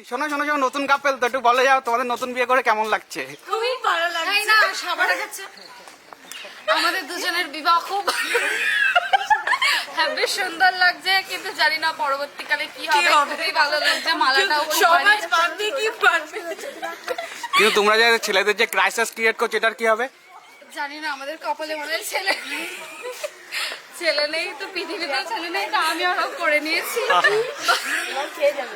শোনো শোনো শোনো, নতুন কাপেল তো একটু বলে যাও, তোমাদের নতুন বিয়ে করে কেমন লাগছে? খুবই ভালো লাগছে না, সবার কাছে আমাদের দুজনের বিবাহ খুব হ্যাঁ বেশ সুন্দর লাগছে, কিন্তু জানি না পরবর্তীকালে কি হবে। খুবই ভালো লাগছে, মালাটাও সমাজ পাবে কি পারবে, কিন্তু তোমরা যে ছেলেদের যে ক্রাইসিস ক্রিয়েট করছো, এটার কি হবে জানি না। আমাদের কপালে মনে হয় ছেলে ছেলে নেই তো, পৃথিবীতে ছেলে নেই তো, আমি আরো করে নিয়েছি।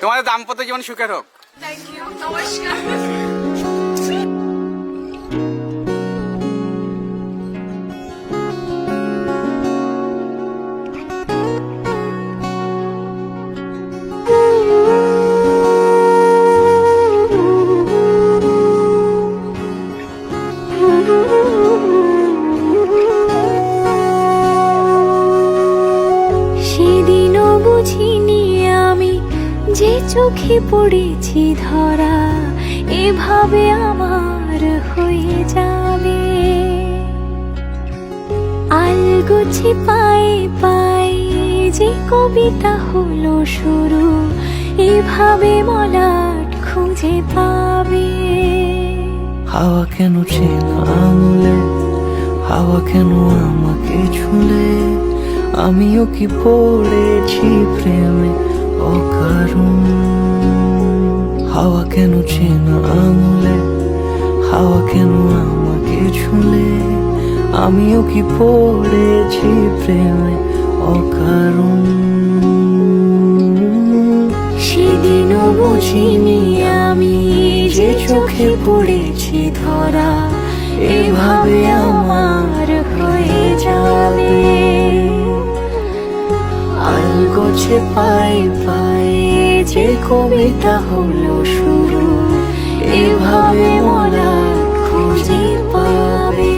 তোমাদের দাম্পত্য জীবন সুখের হোক। থ্যাংক ইউ, নমস্কার। সেদিনও বুঝিনি আমি যে চোখে পড়েছি ধরা, এভাবে আমার হয়ে যাবে। আলগোছে পায়ে পায়ে যে কবিতা হলো শুরু, এভাবে মলাট খুঁজে পাবে। হাওয়া কেন চেনা আঙুলে, হাওয়া কেন আমাকে ছুলে, আমিও কি পড়েছি প্রেমে অকারণ। হাওয়া কেন চেনা আঙুলে, হাওয়া কেন আমাকে ছুলে, আমিও কি পড়েছি প্রেমে অকারণ। সেদিনও বুঝিনি আমি যে চোখে পড়েছি ধরা, এভাবে আমার হয়ে যাবে। আলগোছে পায়ে পায়ে যে কবিতা হলো শুরু, এভাবে মরা খুঁজে পাবে।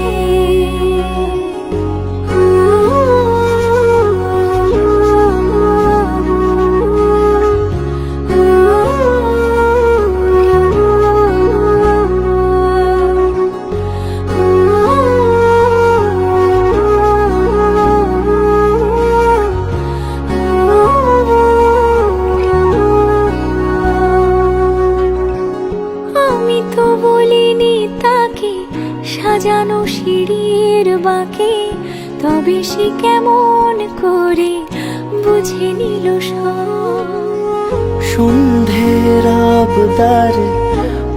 সাজানো সিঁড়ির বাঁকে, তবে সে কেমন করে বুঝে নিল সব। সন্ধ্যের আবদারে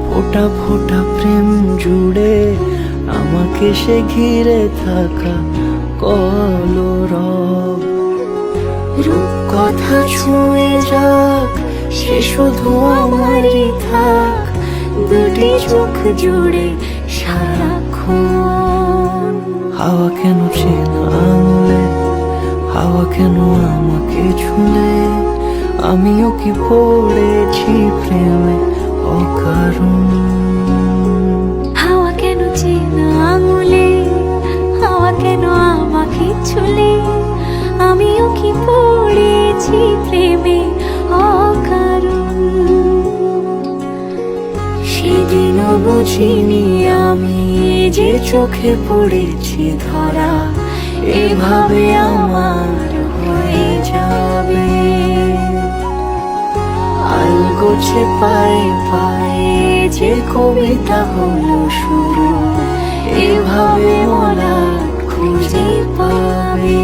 ফোটা ফোটা প্রেম জুড়ে, আমাকে সে ঘিরে থাকা কলরব। রূপকথা ছুঁয়ে যাক, সে শুধু আমারই থাক, দুটি চোখ জুড়ে সারাক্ষণ। হাওয়া কেন চেনা আঙুলে, হাওয়া কেন আমাকে ছুলে, আমিও কি পড়েছি প্রেমে অকারণ। হাওয়া কেন চেনা আঙুলে, হাওয়া কেন আমাকে ছুলে, আমিও কি পড়েছি প্রেমে অকারণ। সেদিনও বুঝিনি আমি যে চোখে পড়েছি ধরা, এভাবে আমার হয়ে যাবে। আলগোছে পায়ে পায়ে যে কবিতা হলো শুরু, এভাবে মরা খুঁজে পাবে।